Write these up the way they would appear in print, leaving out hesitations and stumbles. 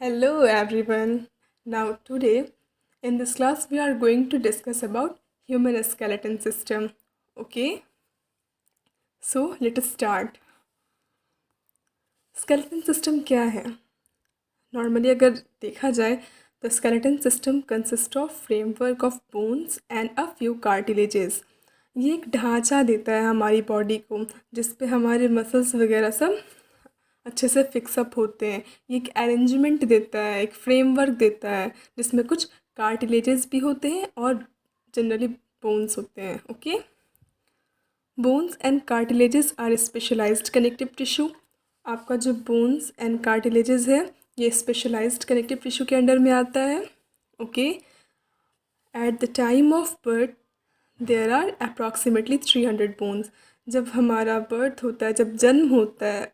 Hello everyone. Now today in this class we are going to discuss about human skeleton system. Okay? So let us start. Skeleton system क्या है? Normally अगर देखा जाए तो skeleton system consists of framework of bones and a few cartilages. ये एक ढांचा देता है हमारी बॉडी को जिस पे हमारे मसल्स वगैरह सब अच्छे से फिक्सअप होते हैं। ये एक अरेंजमेंट देता है, एक फ्रेमवर्क देता है जिसमें कुछ कार्टिलेजेस भी होते हैं और जनरली बोन्स होते हैं। Okay, bones and cartilages are specialised connective tissue. आपका जो बोन्स एंड कार्टिलेजेस है ये स्पेशलाइज्ड कनेक्टिव टिश्यू के अंडर में आता है। Okay, at the time of birth there are approximately 300 bones. जब हमारा बर्थ होता है, जब जन्म होता है,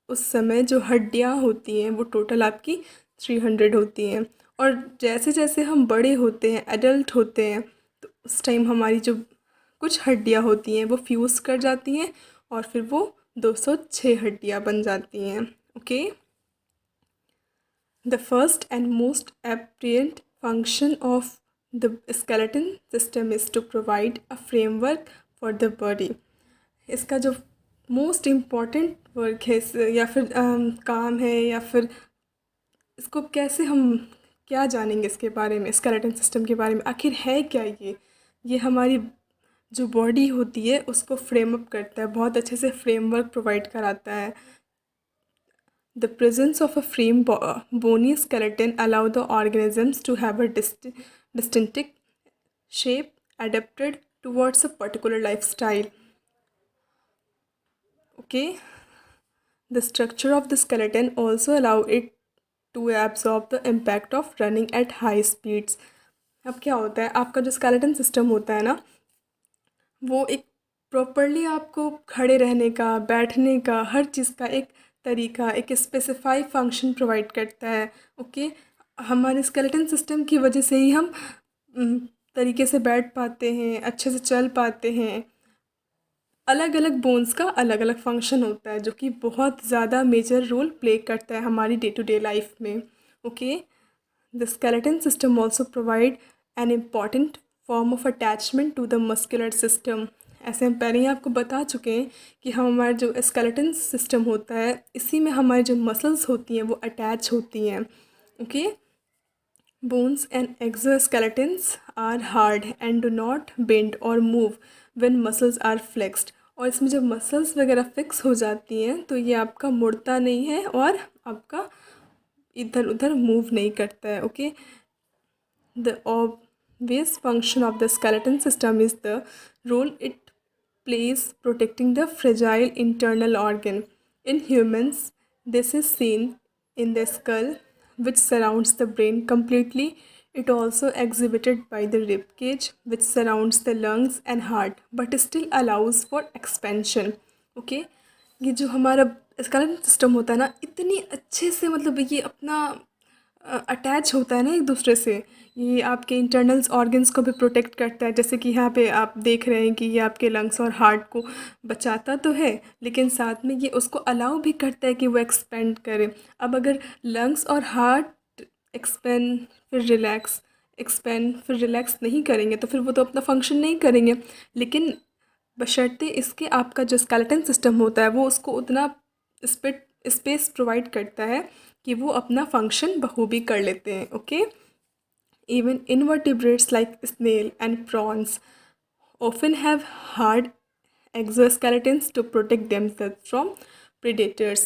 उस समय जो हड्डियाँ होती हैं वो टोटल आपकी 300 होती हैं। और जैसे जैसे हम बड़े होते हैं, एडल्ट होते हैं, तो उस टाइम हमारी जो कुछ हड्डियाँ होती हैं वो फ्यूज़ कर जाती हैं और फिर वो 206 हड्डियाँ बन जाती हैं। Okay, the first and most apparent function of the skeleton system is to provide a framework for the body. इसका जो मोस्ट इम्पॉर्टेंट वर्क है या फिर काम है या फिर इसको कैसे हम क्या जानेंगे इसके बारे में, स्केलेटन सिस्टम के बारे में आखिर है क्या ये हमारी जो बॉडी होती है उसको फ्रेम अप करता है, बहुत अच्छे से फ्रेमवर्क प्रोवाइड कराता है। The presence of a bony skeleton allow the organisms to have a distinct shape adapted towards a particular lifestyle. Okay, the structure of the skeleton also allow it to absorb the impact of running at high speeds. अब क्या होता है, आपका जो skeleton system होता है ना, वो एक प्रॉपरली आपको खड़े रहने का, बैठने का, हर चीज़ का एक तरीका, एक स्पेसिफाई फंक्शन प्रोवाइड करता है। ओके, हमारे स्केलेटन सिस्टम की वजह से ही हम तरीके से बैठ पाते हैं, अच्छे से चल पाते हैं। अलग अलग बोन्स का अलग अलग फंक्शन होता है जो कि बहुत ज़्यादा मेजर रोल प्ले करता है हमारी डे टू डे लाइफ में। Okay, the skeleton system also provide an important form of attachment to the muscular system. ऐसे हम पहले ही आपको बता चुके हैं कि हम हमारा जो स्केलेटन सिस्टम होता है इसी में हमारी जो मसल्स होती हैं वो अटैच होती हैं। Okay, bones and exoskeletons are hard and do not bend or move when muscles are flexed। और इसमें जब मसल्स वगैरह फिक्स हो जाती हैं तो ये आपका मुड़ता नहीं है और आपका इधर उधर मूव नहीं करता है। Okay, the obvious function of the skeleton system is the role it plays protecting the fragile internal organ. In humans, this is seen in the skull, which surrounds the brain completely. It also exhibited by the rib cage, which surrounds the lungs and heart, but still allows for expansion. Okay, ये जो हमारा skeleton system होता है ना, इतनी अच्छे से मतलब ये अपना अटैच होता है ना एक दूसरे से। ये आपके इंटरनल्स ऑर्गन्स को भी प्रोटेक्ट करता है, जैसे कि यहाँ पे आप देख रहे हैं कि ये आपके लंग्स और हार्ट को बचाता तो है लेकिन साथ में ये उसको अलाउ भी करता है कि वो एक्सपेंड करे। अब अगर लंग्स और हार्ट एक्सपेंड फिर रिलैक्स, एक्सपेंड फिर रिलैक्स नहीं करेंगे तो फिर वो तो अपना फंक्शन नहीं करेंगे। लेकिन बशर्ते इसके आपका जो स्केलेटन सिस्टम होता है वो उसको उतना स्पेस प्रोवाइड करता है कि वो अपना फंक्शन बखूबी कर लेते हैं। Okay, even invertebrates like snail and prawns often have hard exoskeletons to protect themselves from predators।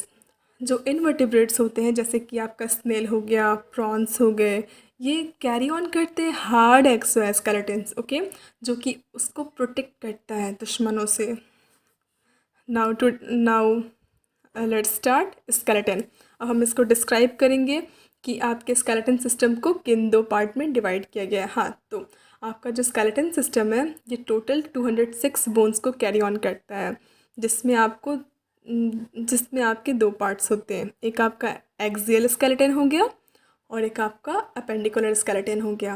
जो इनवर्टिब्रेट्स होते हैं जैसे कि आपका स्नेल हो गया, प्रॉन्स हो गए, ये कैरी ऑन करते हैं हार्ड एक्सोस्केलेटन्स। ओके, जो कि उसको प्रोटेक्ट करता है दुश्मनों से। Now let's start skeleton. अब हम इसको डिस्क्राइब करेंगे कि आपके स्केलेटन सिस्टम को किन दो पार्ट में डिवाइड किया गया है। हाँ, तो आपका जो स्केलेटन सिस्टम है ये टोटल 206 बोन्स को कैरी ऑन करता है, जिसमें आपके दो पार्ट्स होते हैं। एक आपका एक्सियल स्केलेटन हो गया और एक आपका अपेंडिकुलर स्केलेटन हो गया।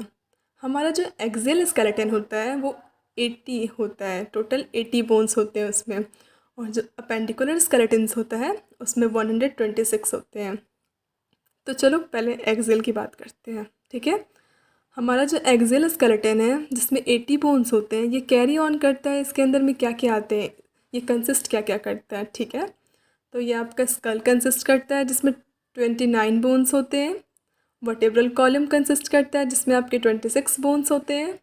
हमारा जो एक्सियल स्केलेटन होता है वो 80 होता है, टोटल 80 बोन्स होते हैं उसमें। और जो अपेंडिकुलर स्केलेटन्स होता है उसमें 126 होते हैं। तो चलो पहले एक्सेल की बात करते हैं, ठीक है। हमारा जो एक्सेल स्केलेटन है जिसमें 80 बोन्स होते हैं, ये कैरी ऑन करता है, इसके अंदर में क्या क्या आते हैं, ये कंसिस्ट क्या क्या करता है, ठीक है। तो ये आपका स्कल कंसिस्ट करता है जिसमें 29 बोन्स होते हैं। वर्टेब्रल कॉलम कंसिस्ट करता है जिसमें आपके 26 बोन्स होते हैं।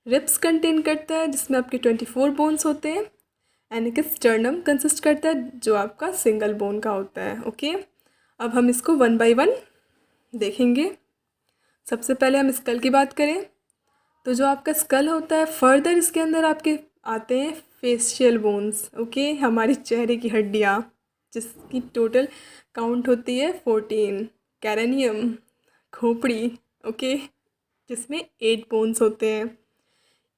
रिब्स कंटेन करता है जिसमें आपके 24 बोन्स होते हैं। एंड एक स्टर्नम कंसिस्ट करता है जो आपका सिंगल बोन का होता है, ओके। अब हम इसको वन बाय वन देखेंगे। सबसे पहले हम स्कल की बात करें तो जो आपका स्कल होता है, फर्दर इसके अंदर आपके आते हैं फेशियल बोन्स, ओके, हमारी चेहरे की हड्डियाँ जिसकी टोटल काउंट होती है 14। कैरेनियम, खोपड़ी, ओके, जिसमें 8 बोन्स होते हैं।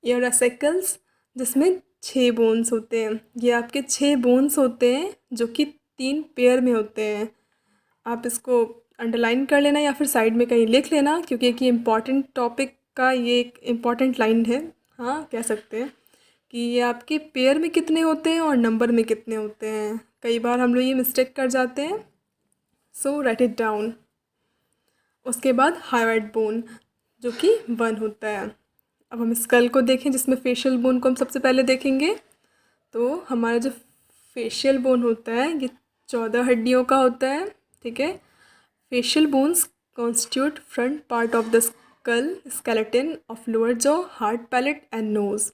ईयरसेकल्स जिसमें 6 बोन्स होते हैं। ये आपके 6 बोन्स होते हैं जो कि 3 पेयर में होते हैं। आप इसको अंडरलाइन कर लेना या फिर साइड में कहीं लिख लेना क्योंकि एक ये इम्पॉर्टेंट टॉपिक का ये एक इम्पॉर्टेंट लाइन है, हाँ कह सकते हैं कि ये आपके पेयर में कितने होते हैं और नंबर में कितने होते हैं। कई बार हम लोग ये मिस्टेक कर जाते हैं, सो राइट इट डाउन। उसके बाद हाइवाइट बोन जो कि 1 होता है। अब हम स्कल को देखें जिसमें फेशियल बोन को हम सबसे पहले देखेंगे। तो हमारा जो फेशियल बोन होता है ये 14 हड्डियों का होता है, ठीक है। Facial bones constitute front part of the school skeleton of lower jaw, heart, palate and nose.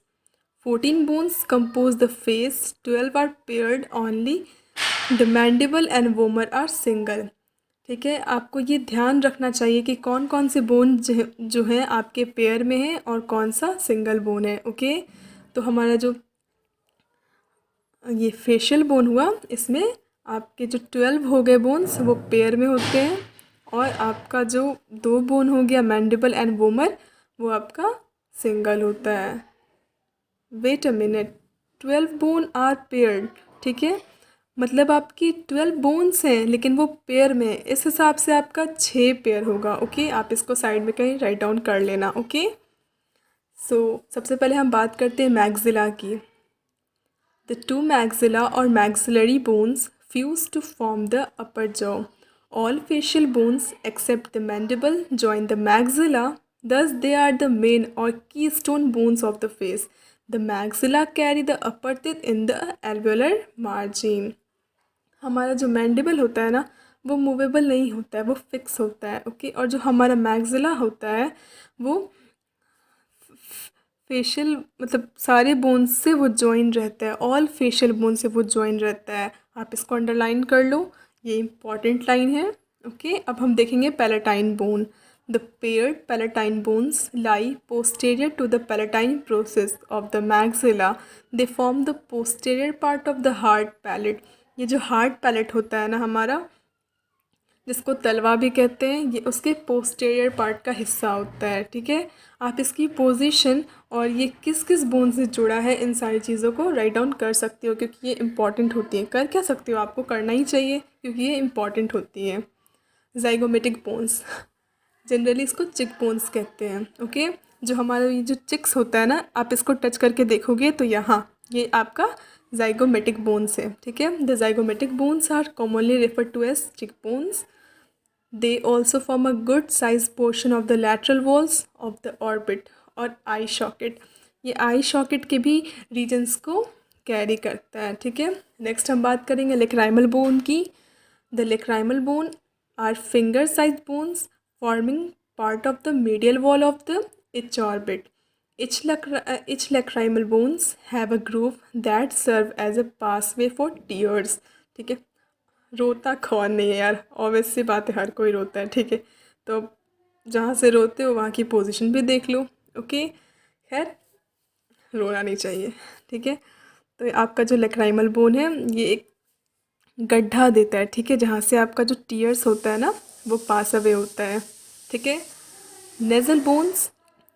14 bones compose the face, 12 are paired only, the mandible and vomer are single, ठीक है। आपको ये ध्यान रखना चाहिए कि कौन कौन से बोन जो है आपके पेयर में है और कौन सा सिंगल बोन है, ओके। तो हमारा जो ये फेशियल बोन हुआ इसमें आपके जो 12 हो गए बोन्स वो पेयर में होते हैं और आपका जो 2 बोन हो गया मैंडिबल एंड वोमर वो आपका सिंगल होता है। Wait a minute, 12 bone are paired, ठीक है, मतलब आपकी 12 बोन्स हैं लेकिन वो पेयर में है, इस हिसाब से आपका 6 पेयर होगा, ओके। आप इसको साइड में कहीं राइट डाउन कर लेना, ओके। सो सबसे पहले हम बात करते हैं मैक्सिला की। The two maxilla or maxillary bones fuse to form the upper jaw. All facial bones except the mandible join the maxilla, thus they are the main or keystone bones of the face. The maxilla carry the upper teeth in the alveolar margin. हमारा जो mandible होता है ना वो movable नहीं होता है, वो फिक्स होता है, ओके। और जो हमारा मैक्सिला होता है वो फेशियल मतलब सारे बोन्स से वो जॉइन रहता है, ऑल फेशियल बोन से वो जॉइन रहता है। आप इसको अंडरलाइन कर लो, ये इंपॉर्टेंट लाइन है, ओके। अब हम देखेंगे palatine bone. The paired palatine bones lie posterior to the palatine process of the maxilla, they form the posterior part of the hard palate. ये जो हार्ड पैलेट होता है ना हमारा, जिसको तलवा भी कहते हैं, ये उसके पोस्टेरियर पार्ट का हिस्सा होता है, ठीक है। आप इसकी पोजीशन और ये किस किस बोन से जुड़ा है इन सारी चीज़ों को राइट डाउन कर सकते हो क्योंकि ये इंपॉर्टेंट होती है। कर क्या सकते हो, आपको करना ही चाहिए क्योंकि ये इंपॉर्टेंट होती है। जाइगोमेटिक बोन्स, जनरली इसको चिक बोन्स कहते हैं, ओके। जो हमारा ये जो चिक्स होता है ना, आप इसको टच करके देखोगे तो यहाँ ये आपका जाइगोमेटिक बोन्स है, ठीक है। The zygomatic bones are commonly referred to as cheek bones. They also form a good sized portion of the lateral walls of the orbit और आई शॉकेट। ये आई शॉकेट के भी रीजन्स को कैरी करता है, ठीक है। नेक्स्ट हम बात करेंगे लेक्राइमल बोन की। The lacrimal bone are finger size bones forming part of the medial wall of the each orbit. Each lacrimal bones have a groove that serve as a pathway for tears, ठीक है। रोता कौन नहीं है यार, obvious सी बात है, हर कोई रोता है, ठीक है। तो जहाँ से रोते हो वहाँ की पोजीशन भी देख लो, ओके। खैर रोना नहीं चाहिए, ठीक है। तो आपका जो लेक्राइमल बोन है ये एक गड्ढा देता है, ठीक है, जहाँ से आपका जो टीयर्स होता है ना वो पास अवे होता है, ठीक है। Nasal bones,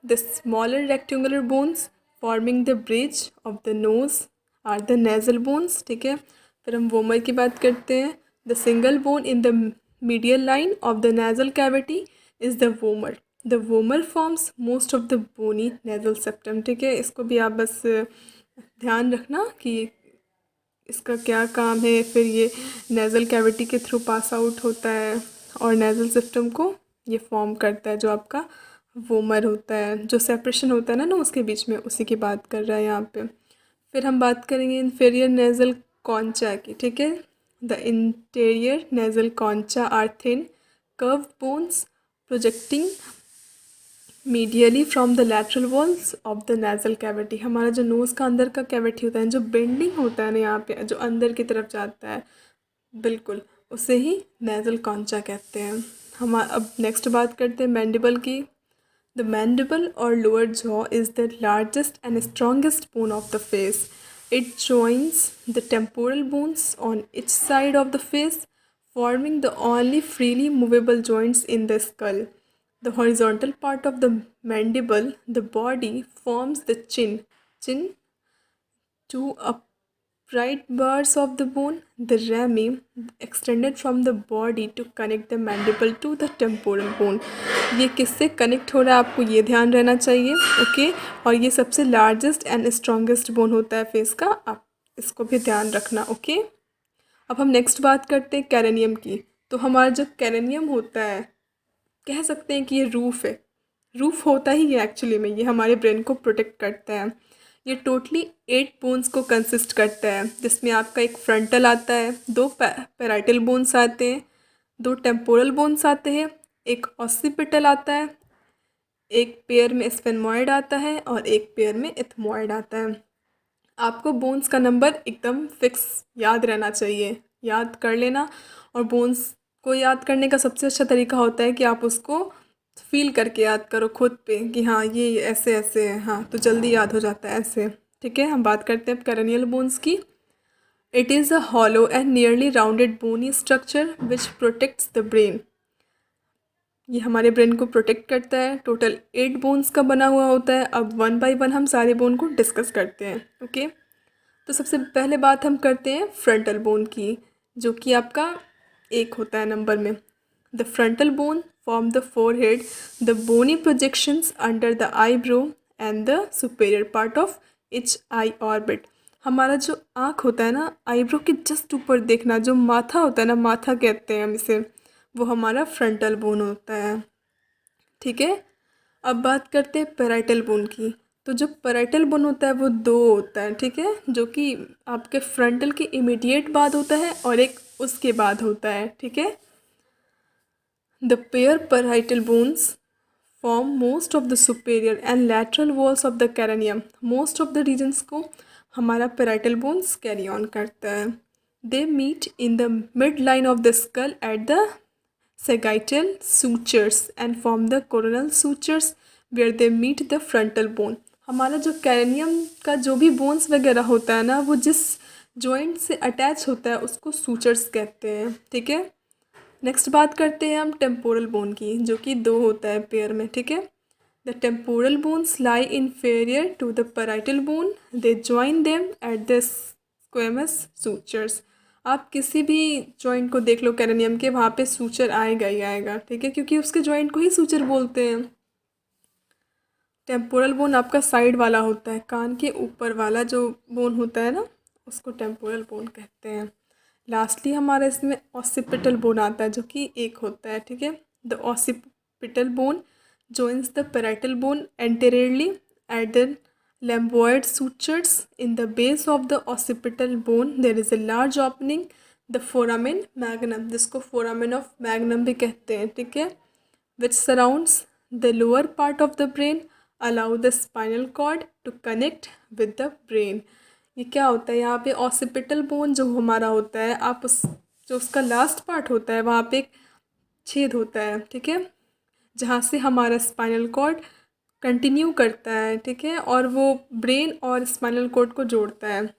the smaller rectangular bones forming the bridge of the nose are the nasal bones, ठीक है। फिर हम वोमर की बात करते हैं। The single bone in the medial line of the nasal cavity is the vomer. The vomer forms most of the bony nasal septum, ठीक है। इसको भी आप बस ध्यान रखना कि इसका क्या काम है, फिर ये नेजल कैविटी के थ्रू पास आउट होता है, और नेज़ल सिस्टम को ये फॉर्म करता है, जो आपका वोमर होता है, जो सेपरेशन होता है ना उसके बीच में, उसी की बात कर रहा है यहाँ पे। फिर हम बात करेंगे इन्फीरियर नेज़ल कॉन्चा की, ठीक है। The inferior nasal concha are thin curve bones projecting medially from the lateral walls of the nasal cavity. हमारा जो नोज़ का अंदर का कैविटी होता है, जो बेंडिंग होता है ना यहाँ पे, जो अंदर की तरफ जाता है बिल्कुल, उसे ही नेज़ल कॉन्चा कहते हैं। हम अब नेक्स्ट बात करते हैं मैंडिबल की। द मैंडिबल और lower jaw is the largest and strongest bone of the face. It joins the temporal bones on each side of the face, forming the only freely movable joints in the skull. The horizontal part of the mandible, the body, forms the chin, two upright bars of the bone, the rami, extended from the body to connect the mandible to the temporal bone. ये किससे connect हो रहा है आपको ये ध्यान रहना चाहिए, ओके। और ये सबसे लार्जेस्ट एंड स्ट्रॉन्गेस्ट बोन होता है फेस का, आप इसको भी ध्यान रखना, ओके। अब हम नेक्स्ट बात करते हैं कैरेनियम की। तो हमारा जो कैरेनियम होता है, कह सकते हैं कि ये रूफ है, रूफ होता ही है एक्चुअली में, ये हमारे ब्रेन को प्रोटेक्ट करता है। ये टोटली 8 बोन्स को कंसिस्ट करता है, जिसमें आपका एक फ्रंटल आता है, 2 पैराइटल बोन्स आते हैं, 2 टेम्पोरल बोन्स आते हैं, एक ऑसिपिटल आता है, एक पेयर में स्फेनमॉइड आता है और एक पेयर में एथमॉइड आता है। आपको बोन्स का नंबर एकदम फिक्स याद रहना चाहिए, याद कर लेना। और बोन्स को याद करने का सबसे अच्छा तरीका होता है कि आप उसको फील करके याद करो खुद पे कि हाँ ये ऐसे ऐसे है, हाँ तो जल्दी याद हो जाता है ऐसे, ठीक है। हम बात करते हैं कैरेनियल बोन्स की। It is a hollow and nearly rounded bony structure which protects the brain. ये हमारे ब्रेन को प्रोटेक्ट करता है। टोटल 8 बोन्स का बना हुआ होता है। अब वन बाय वन हम सारे बोन को डिस्कस करते हैं, ओके। तो सबसे पहले बात हम करते हैं फ्रंटल बोन की, जो कि आपका 1 होता है नंबर में। The frontal bone form the forehead, the bony projections under the eyebrow and the superior part of each eye orbit. हमारा जो आँख होता है ना, आईब्रो के जस्ट ऊपर देखना, जो माथा होता है ना, माथा कहते हैं हम इसे, वो हमारा फ्रंटल बोन होता है, ठीक है। अब बात करते हैं पैराइटल बोन की। तो जो पैराइटल बोन होता है वो 2 होता है, ठीक है, जो कि आपके फ्रंटल के इमीडिएट बाद होता है और एक उसके बाद होता है, ठीक है। The pair parietal bones form most of the superior and lateral walls of the cranium. Most of the regions को हमारा पैराइटल बोन्स कैरी ऑन करता है। They meet in the mid line of the skull at the sagittal sutures and form the coronal sutures where they meet the frontal bone. हमारा जो कैरेनियम का जो भी bones वगैरह होता है ना, वो जिस जॉइंट से अटैच होता है उसको सूचर्स कहते हैं, ठीक है। नेक्स्ट बात करते हैं हम टेम्पोरल बोन की, जो कि 2 होता है पेयर में, ठीक है। The temporal bones lie inferior to the parietal bone. They join them at the squamous sutures. आप किसी भी जॉइंट को देख लो कैरेनियम के, वहाँ पे सूचर आएगा ही आएगा, ठीक है, क्योंकि उसके जॉइंट को ही सूचर बोलते हैं। टेम्पोरल बोन आपका साइड वाला होता है, कान के ऊपर वाला जो बोन होता है ना, उसको टेम्पोरल बोन कहते हैं। लास्टली हमारा इसमें ऑसिपिटल बोन आता है, जो कि 1 होता है, ठीक है। The occipital bone joins the parietal bone anteriorly at the lamboid sutures. In the base of the occipital bone there is a large opening, the foramen magnum, जिसको foramen of magnum भी कहते हैं, ठीक है, which surrounds the lower part of the brain, allow the spinal cord to connect with the brain. ये क्या होता है, यहाँ पे ऑसिपिटल बोन जो हमारा होता है, आप उस जो उसका लास्ट पार्ट होता है वहाँ पे एक छेद होता है, ठीक है, जहाँ से हमारा स्पाइनल कॉर्ड कंटिन्यू करता है, ठीक है, और वो ब्रेन और स्पाइनल कॉर्ड को जोड़ता है,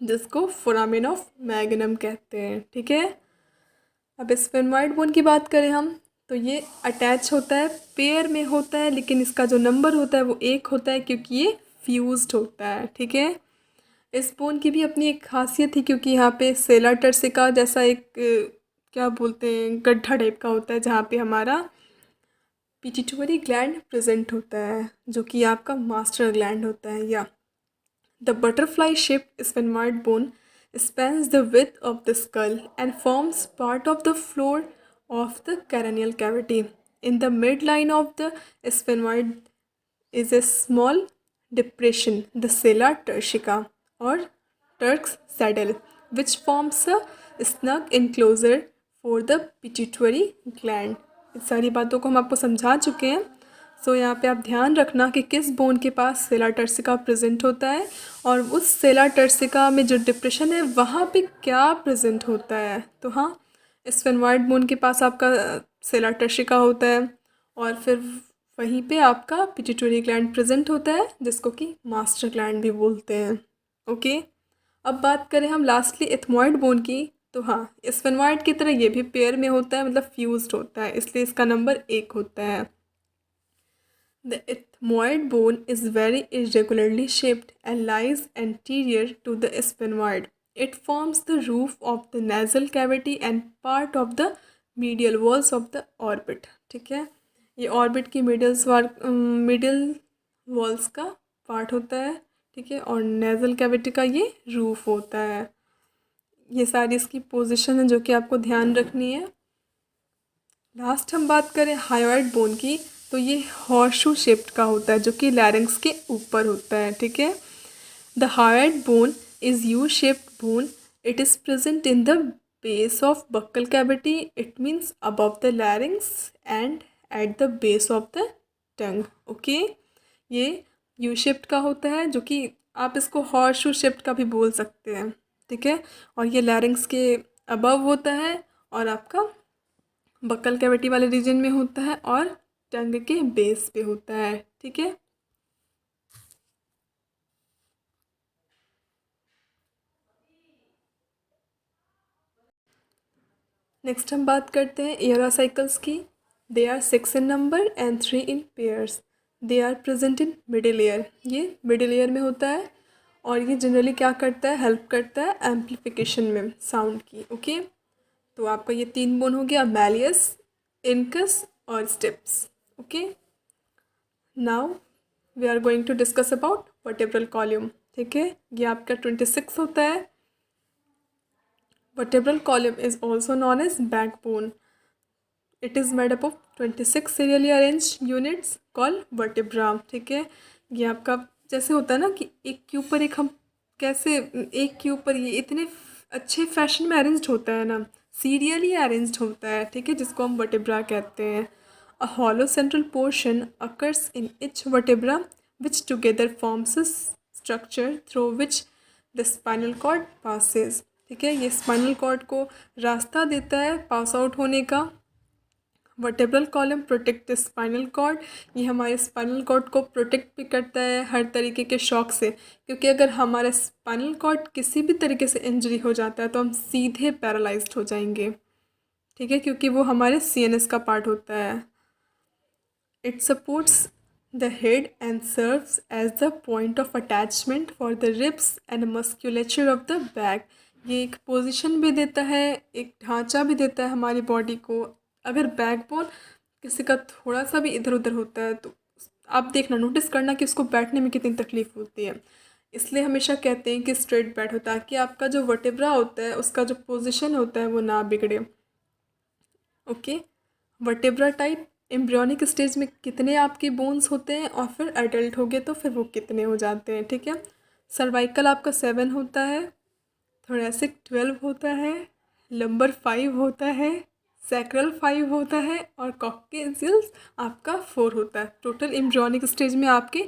जिसको फोरामेन ऑफ मैग्नम कहते हैं, ठीक है। अब स्फेनॉइड बोन की बात करें हम, तो ये अटैच होता है, पेयर में होता है, लेकिन इसका जो नंबर होता है वो 1 होता है, क्योंकि ये फ्यूज्ड होता है, ठीक है। इस बोन की भी अपनी एक खासियत थी, क्योंकि यहाँ पे सेला टर्सिका जैसा एक क्या बोलते हैं, गड्ढा टाइप का होता है, जहाँ पे हमारा पिट्यूटरी ग्लैंड प्रेजेंट होता है, जो कि आपका मास्टर ग्लैंड होता है। या the butterfly shaped sphenoid bone spans the width of the skull and forms part of the floor of the cranial cavity. In the midline of the sphenoid is a small depression, the sella turcica or Turk's saddle, which forms a snug enclosure for the pituitary gland. इस सारी बातों को हम आपको समझा चुके हैं. सो यहाँ पे आप ध्यान रखना कि किस बोन के पास सेला टर्सिका प्रेजेंट होता है और उस सेला टर्सिका में जो डिप्रेशन है वहाँ पे क्या प्रेजेंट होता है. तो हाँ, स्फेनोइड बोन के पास आपका सेला टर्सिका होता है और फिर वहीं पे आपका पिट्यूटरी ग्लैंड प्रेजेंट होता है जिसको कि मास्टर ग्लैंड भी बोलते हैं. ओके, अब बात करें हम लास्टली एथमॉइड बोन की. तो हाँ, स्फेनोइड की तरह ये भी पेयर में होता है, मतलब फ्यूज्ड होता है, इसलिए इसका नंबर 1 होता है. The ethmoid bone is very irregularly shaped and lies anterior to the sphenoid. It forms the roof of the nasal cavity and part of the medial walls of the orbit. ठीक है, ये orbit की middle walls का part होता है. ठीक है, और नेजल कैविटी का ये रूफ होता है. ये सारी इसकी पोजीशन है जो कि आपको ध्यान रखनी है. लास्ट हम बात करें हायोइड बोन की, तो ये हॉर्सशू शेप्ड का होता है जो कि लैरिंक्स के ऊपर होता है. ठीक है, the hyoid bone is U shaped bone. It is present in the base of buccal cavity. It means above the larynx and at the base of the tongue. Okay, ये यू शेप्ड का होता है जो कि आप इसको horseshoe shaped का भी बोल सकते हैं. ठीक है, और ये लैरिंक्स के अबव होता है और आपका बक्कल कैविटी वाले रीजन में होता है और टंग के बेस पे होता है. ठीक है, नेक्स्ट हम बात करते हैं एयरोसाइकल्स की. They are 6 in number and 3 in pairs. They are present in middle ear. ये मिडिल ईयर में होता है और ये जनरली क्या करता है, हेल्प करता है एम्प्लीफिकेशन में साउंड की. ओके, तो आपका ये 3 बोन हो गया, मैलियस, इनकस और stapes. Okay, now we are going to discuss about vertebral column. ठीक है, ये आपका 26 होता है. Vertebral column is also known as backbone. It is made up of 26 serially arrange units called vertebra. ठीक है, ये आपका जैसे होता है ना कि एक के ऊपर एक, हम कैसे एक के ऊपर ये इतने अच्छे फैशन में अरेंज्ड होता है ना, सीरियली अरेंज्ड होता है. ठीक है, जिसको हम वर्टेब्रा कहते हैं. A hollow central portion occurs in each vertebra, which together forms a structure through which the spinal cord passes. ठीक है, ये स्पाइनल कॉर्ड को रास्ता देता है पास आउट होने का. Vertebral column protect the spinal cord. ये हमारे स्पाइनल कॉर्ड को प्रोटेक्ट भी करता है हर तरीके के शॉक से, क्योंकि अगर हमारा स्पाइनल कॉर्ड किसी भी तरीके से इंजरी हो जाता है तो हम सीधे पैरालाइज्ड हो जाएंगे. ठीक है, क्योंकि वो हमारे CNS का पार्ट होता है. It supports the head and serves as the point of attachment for the ribs and musculature of the back. ये एक पोजीशन भी देता है, एक ढांचा भी देता है हमारी बॉडी को. अगर बैकबोन किसी का थोड़ा सा भी इधर उधर होता है तो आप देखना, नोटिस करना कि उसको बैठने में कितनी तकलीफ़ होती है. इसलिए हमेशा कहते हैं कि स्ट्रेट बैठो ताकि आपका जो वर्टेब्रा होता है उसका जो पोजीशन होता है वो ना बिगड़े. Okay, vertebra type embryonic stage में कितने आपके बोन्स होते हैं और फिर एडल्ट हो गए तो फिर वो कितने हो जाते हैं. ठीक है, सर्वाइकल आपका 7 होता है, थोरेसिक 12 होता है, लंबर 5 होता है, सैक्रल 5 होता है और कॉक्सियल्स आपका 4 होता है. टोटल एम्ब्रियोनिक स्टेज में आपके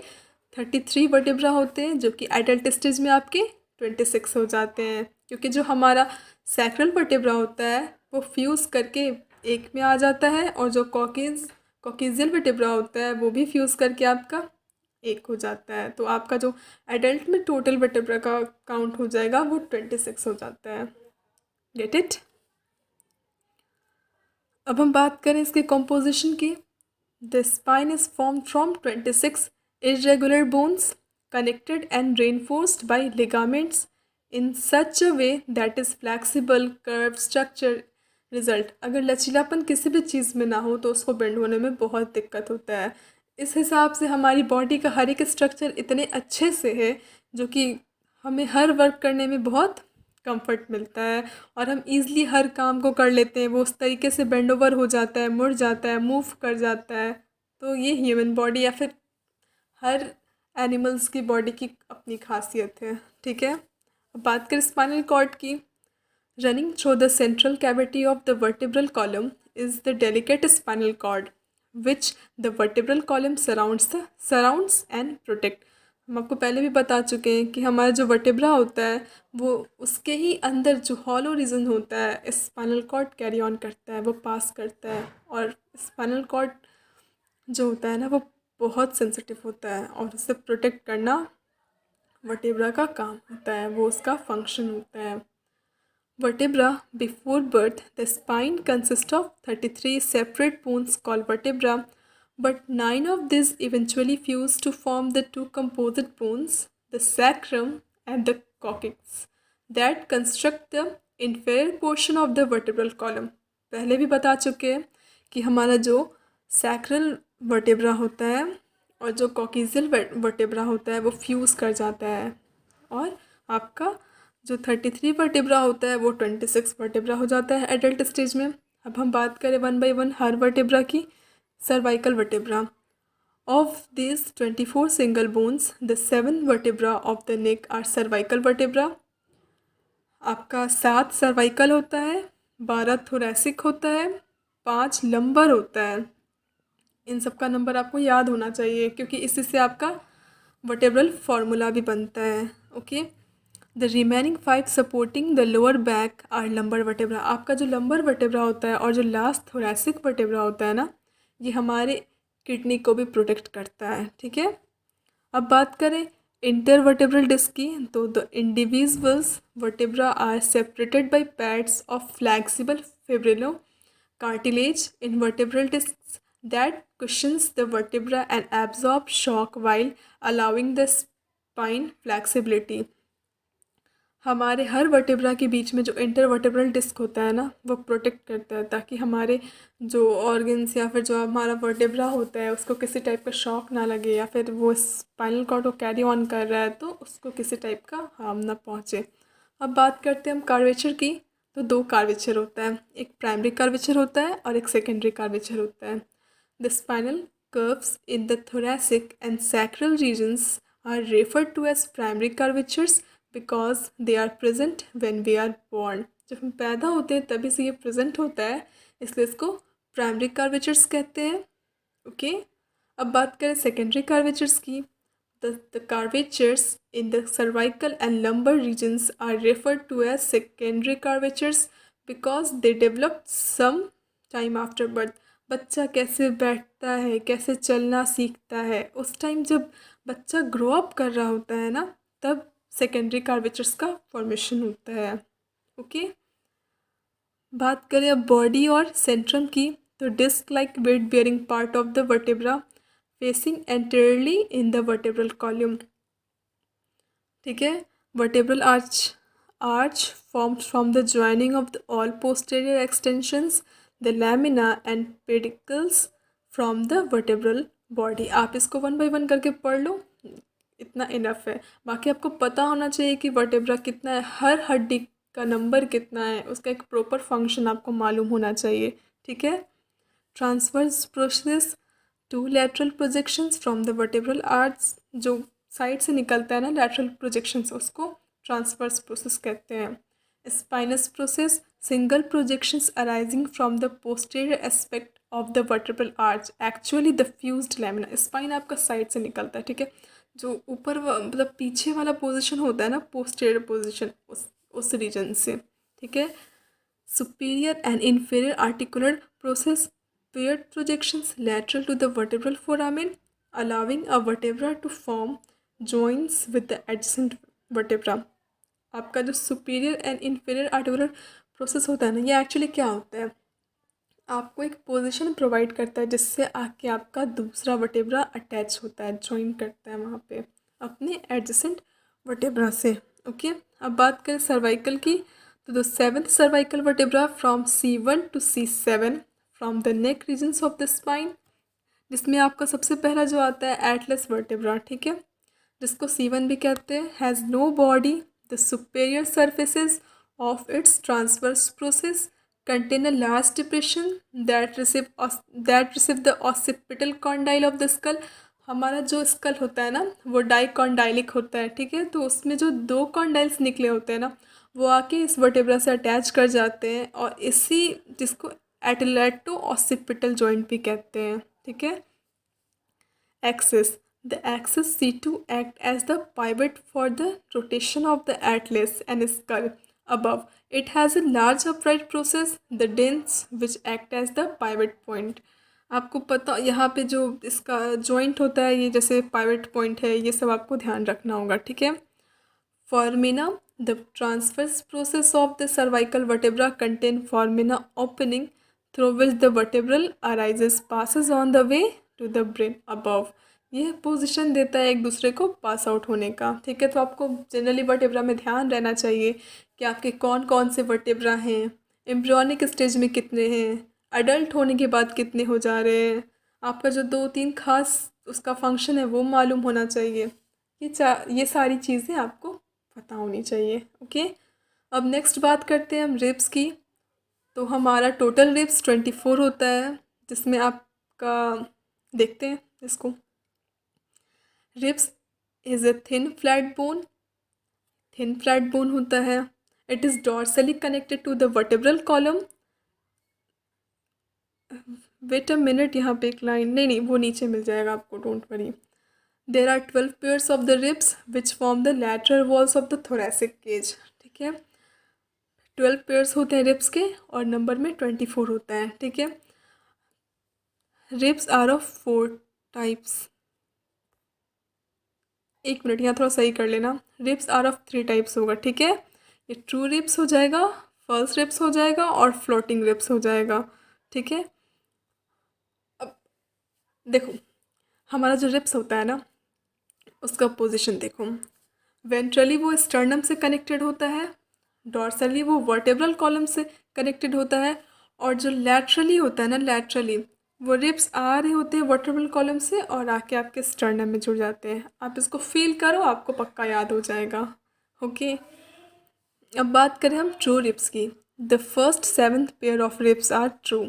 33 वर्टेब्रा होते हैं जो कि एडल्ट स्टेज में आपके 26 हो जाते हैं, क्योंकि जो हमारा सैक्रल वर्टेब्रा होता है वो फ्यूज़ करके एक में आ जाता है और जो कॉकेजियल वर्टेब्रा होता है वो भी फ्यूज़ करके आपका एक हो जाता है. तो आपका जो एडल्ट में टोटल वर्टेब्रा का काउंट हो जाएगा वो 26 हो जाता है. Get it. अब हम बात करें इसके कॉम्पोजिशन की. The spine is form from 26 irregular bones connected and reinforced by ligaments in such a way that is flexible curved structure result. अगर लचीलापन किसी भी चीज़ में ना हो तो उसको बेंड होने में बहुत दिक्कत होता है. इस हिसाब से हमारी बॉडी का हर एक स्ट्रक्चर इतने अच्छे से है जो कि हमें हर वर्क करने में बहुत कंफर्ट मिलता है और हम इजीली हर काम को कर लेते हैं। वो उस तरीके से बेंड ओवर हो जाता है, मुड़ जाता है, मूव कर जाता है। तो ये ह्यूमन बॉडी या फिर हर एनिमल्स की बॉडी की अपनी खासियत है, ठीक है। अब बात करें स्पाइनल कॉर्ड की। Running through the central cavity of the vertebral column is the delicate spinal cord which the vertebral column surrounds and protect. हम आपको पहले भी बता चुके हैं कि हमारा जो वर्टिब्रा होता है वो उसके ही अंदर जो हॉलो रीजन होता है स्पाइनल कॉर्ड कैरी ऑन करता है, वो पास करता है। और स्पाइनल कॉर्ड जो होता है ना वो बहुत सेंसिटिव होता है और उसे प्रोटेक्ट करना वर्टिब्रा का काम होता है, वो उसका फंक्शन होता है। Vertebra. Before birth, the spine consists of 33 separate bones called vertebra, but 9 of these eventually fuse to form the two composite bones, the sacrum and the coccyx, that construct the inferior portion of the vertebral column. पहले भी बता चुके हैं कि हमारा जो sacral vertebra होता है और जो कॉकिजल वर्टेब्रा होता है वो फ्यूज़ कर जाता है और आपका जो 33 वर्टेब्रा होता है वो 26 वर्टेब्रा हो जाता है एडल्ट स्टेज में। अब हम बात करें वन बाय वन हर वर्टेब्रा की। Cervical vertebra. Of this 24 single bones the 7 vertebra of the neck are cervical vertebra. आपका 7 सर्वाइकल होता है, 12 थोरैसिक होता है, 5 लंबर होता है। इन सब का नंबर आपको याद होना चाहिए क्योंकि इसी से आपका वर्टेब्रल फार्मूला भी बनता है। Okay. The remaining 5 supporting the lower back are lumbar vertebra. आपका जो लंबर वर्टेब्रा होता है और जो लास्ट थोरैसिक वर्टेब्रा होता है ना, ये हमारे किडनी को भी प्रोटेक्ट करता है, ठीक है। अब बात करें इंटरवर्टेब्रल डिस्क की, तो the individuals vertebra are separated by pads of flexible fibro cartilage in vertebral discs that cushions the vertebra and absorb shock while allowing the spine flexibility. हमारे हर वर्टेब्रा के बीच में जो इंटरवर्टेब्रल डिस्क होता है ना वो प्रोटेक्ट करता है ताकि हमारे जो ऑर्गन्स या फिर जो हमारा वर्टेब्रा होता है उसको किसी टाइप का शॉक ना लगे या फिर वो स्पाइनल कॉर्ड को कैरी ऑन कर रहा है तो उसको किसी टाइप का हार्म ना पहुँचे। अब बात करते हैं हम कार्वेचर की। तो 2 कार्वेचर होता है, एक प्राइमरी कार्वेचर होता है और एक सेकेंडरी कार्वेचर होता है। The spinal curves in the thoracic and sacral regions are referred to as primary curvatures because they are present when we are born. जब हम पैदा होते हैं तभी से ये प्रेजेंट होता है, इसलिए इसको प्राइमरी कर्वेचर्स कहते हैं। ओके। अब बात करें सेकेंडरी कर्वेचर्स की। The curvatures in the cervical and lumbar regions are referred to as secondary curvatures because they develop some time after birth. बच्चा कैसे बैठता है, कैसे चलना सीखता है, उस टाइम जब बच्चा ग्रो अप कर रहा होता है ना तब सेकेंडरी कर्वेचर्स का फॉर्मेशन होता है। ओके। बात करें अब बॉडी और सेंट्रम की, तो disc like weight bearing part of the vertebra facing anteriorly in the vertebral column, ठीक है। Vertebral arch formed from the joining of the all posterior extensions the lamina and pedicles from the vertebral body. आप इसको one by one करके पढ़ लो, इतना enough है। बाकी आपको पता होना चाहिए कि वर्टेब्रा कितना है, हर हड्डी का नंबर कितना है, उसका एक प्रॉपर फंक्शन आपको मालूम होना चाहिए, ठीक है। Transverse process 2 lateral projections from the vertebral arch, जो साइड से निकलता है ना लैटरल प्रोजेक्शंस, उसको ट्रांसवर्स प्रोसेस कहते हैं। Spinous process single projections arising from the posterior aspect of the vertebral arch actually the fused lamina. Spine आपका side से निकलता है, ठीक है। जो ऊपर मतलब पीछे वाला पोजीशन होता है ना पोस्टीरियर पोजीशन, उस रीजन से, ठीक है। Superior and inferior articular process paired projections lateral to the vertebral foramen allowing a vertebra to form joints with the adjacent vertebra. आपका जो superior and inferior articular process होता है ना ये एक्चुअली क्या होता है, आपको एक पोजीशन प्रोवाइड करता है जिससे आके आपका दूसरा वर्टेब्रा अटैच होता है, ज्वाइन करता है वहाँ पे अपने एडजेसेंट वर्टेब्रा से। ओके। अब बात करें सर्वाइकल की, तो the 7th cervical vertebra from C1 to C7 from the neck regions of the spine, जिसमें आपका सबसे पहला जो आता है एटलस वर्टेब्रा, ठीक है, जिसको C1 भी कहते हैं, has no body, the superior surfaces of its transverse process contain a large depression that receive the occipital condyle of the skull. हमारा जो स्कल होता है ना वो डाइकॉन्डाइलिक होता है, ठीक है। तो उसमें जो दो कॉन्डाइल्स निकले होते हैं ना वो आके इस वर्टेब्रा से अटैच कर जाते हैं, और इसी जिसको एटलेटो ऑसिपिटल जॉइंट भी कहते हैं, ठीक है। Axis. The axis C2 act as the pivot for the rotation of the atlas and skull above. It has a large upright process, the dents, which act as the pivot point. आपको पता यहाँ पे जो इसका joint होता है, ये जैसे पाइवट पॉइंट है, ये सब आपको ध्यान रखना होगा, ठीक है। Foramina. The transverse process of the cervical vertebra contain foramina opening through which the vertebral arises passes on the way to the brain above. ये पोजीशन देता है एक दूसरे को पास आउट होने का, ठीक है। तो आपको जनरली वर्टेब्रा में ध्यान रहना चाहिए कि आपके कौन कौन से वर्टेब्रा हैं, एम्ब्रियोनिक स्टेज में कितने हैं, अडल्ट होने के बाद कितने हो जा रहे हैं। आपका जो 2-3 खास उसका फंक्शन है वो मालूम होना चाहिए। ये सारी चीज़ें आपको पता होनी चाहिए, ओके। अब नेक्स्ट बात करते हैं हम रिब्स की। तो हमारा टोटल रिब्स 24 होता है, जिसमें आपका देखते हैं इसको। Ribs is a thin flat bone होता है। It is dorsally connected to the vertebral column. Wait a minute, यहाँ पे एक लाइन नहीं, वो नीचे मिल जाएगा आपको, don't worry. There are 12 pairs of the ribs which form the lateral walls of the thoracic cage, ठीक है। 12 पेयर्स होते हैं रिब्स के और नंबर में 24 होता है, ठीक है। Ribs are of 4 types. एक मिनट, यहाँ थोड़ा सही कर लेना। रिब्स आर ऑफ 3 टाइप्स होगा, ठीक है। ये ट्रू रिब्स हो जाएगा, फॉल्स रिब्स हो जाएगा और फ्लोटिंग रिब्स हो जाएगा, ठीक है। अब देखो हमारा जो रिब्स होता है ना उसका पोजीशन देखो। वेंट्रली वो स्टर्नम से कनेक्टेड होता है, डॉर्सली वो वर्टेब्रल कॉलम से कनेक्टेड होता है, और जो लैटरली होता है ना, लैटरली वो रिब्स आ रहे होते हैं वर्टेब्रल कॉलम से और आके आपके स्टर्नम में जुड़ जाते हैं। आप इसको फील करो, आपको पक्का याद हो जाएगा, ओके। अब बात करें हम ट्रू रिब्स की। The first 7th pair of ribs are true.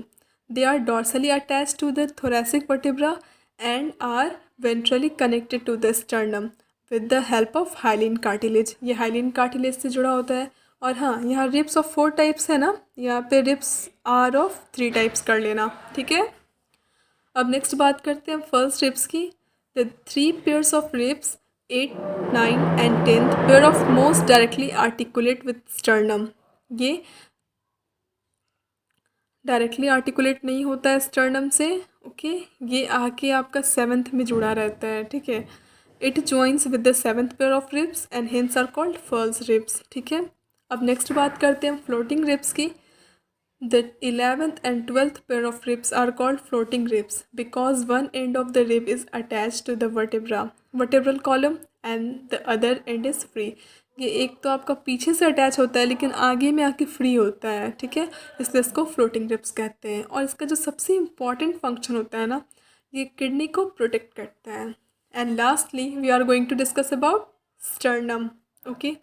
They are dorsally attach to the thoracic vertebra and are ventrally connected to the sternum with the help of hyaline cartilage। ये hyaline cartilage से जुड़ा होता है। और हाँ, यहाँ ribs of 4 types है ना, यहाँ पे रिब्स आर ऑफ 3 टाइप्स कर लेना, ठीक है। अब नेक्स्ट बात करते हैं फर्स्ट रिब्स की। The 3 pairs of ribs 8, 9 and 10th pair of most directly articulate with sternum. ये डायरेक्टली आर्टिकुलेट नहीं होता है स्टर्नम से, ओके। ये आके आपका 7th में जुड़ा रहता है, ठीक है। It joins with the 7th pair of ribs and hence are called first ribs, ठीक है। अब नेक्स्ट बात करते हैं फ्लोटिंग रिब्स की। द 11th and 12th pair of ribs are called floating ribs because one end of the rib is attached to the vertebral column and the other end is free। ये एक तो आपका पीछे से अटैच होता है लेकिन आगे में आके फ्री होता है, ठीक है। इसलिए इसको फ्लोटिंग रिब्स कहते हैं। और इसका जो सबसे इम्पॉर्टेंट फंक्शन होता है ना, ये किडनी को प्रोटेक्ट करता है। And lastly we are going to discuss about sternum, okay.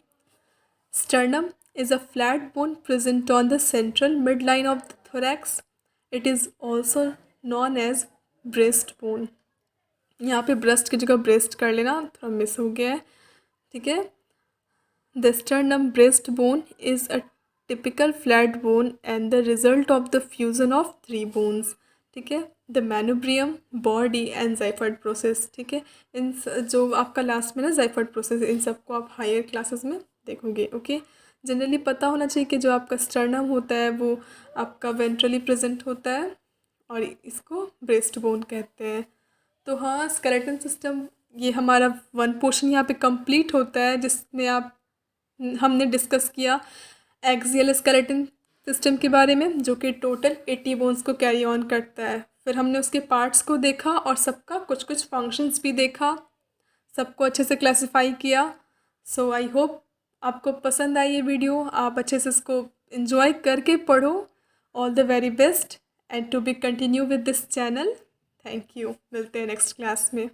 Sternum is a flat bone present on the central midline of the thorax. It is also known as breastbone। यहाँ पे breast की जगह breast कर लेना, थोड़ा miss हो गया है, ठीक है। The sternum breastbone is a typical flat bone and the result of the fusion of 3 bones, ठीक है। The manubrium, body and xiphoid process, ठीक है। जो आपका लास्ट में ना जाइफर्ड प्रोसेस, इन सबको आप हायर क्लासेस में देखोगे, ओके। जनरली पता होना चाहिए कि जो आपका स्टर्नम होता है वो आपका वेंट्रली प्रेजेंट होता है और इसको ब्रेस्ट बोन कहते हैं। तो हाँ, स्केलेटन सिस्टम ये हमारा 1 पोर्शन यहाँ पे कंप्लीट होता है, जिसमें हमने डिस्कस किया एक्सियल स्केलेटन सिस्टम के बारे में, जो कि टोटल 80 बोन्स को कैरी ऑन करता है। फिर हमने उसके पार्ट्स को देखा और सबका कुछ कुछ फंक्शंस भी देखा, सबको अच्छे से क्लासिफाई किया। सो आई होप आपको पसंद आई ये वीडियो, आप अच्छे से इसको एंजॉय करके पढ़ो। All the very best and to be continue with this channel. Thank you, मिलते हैं नेक्स्ट क्लास में।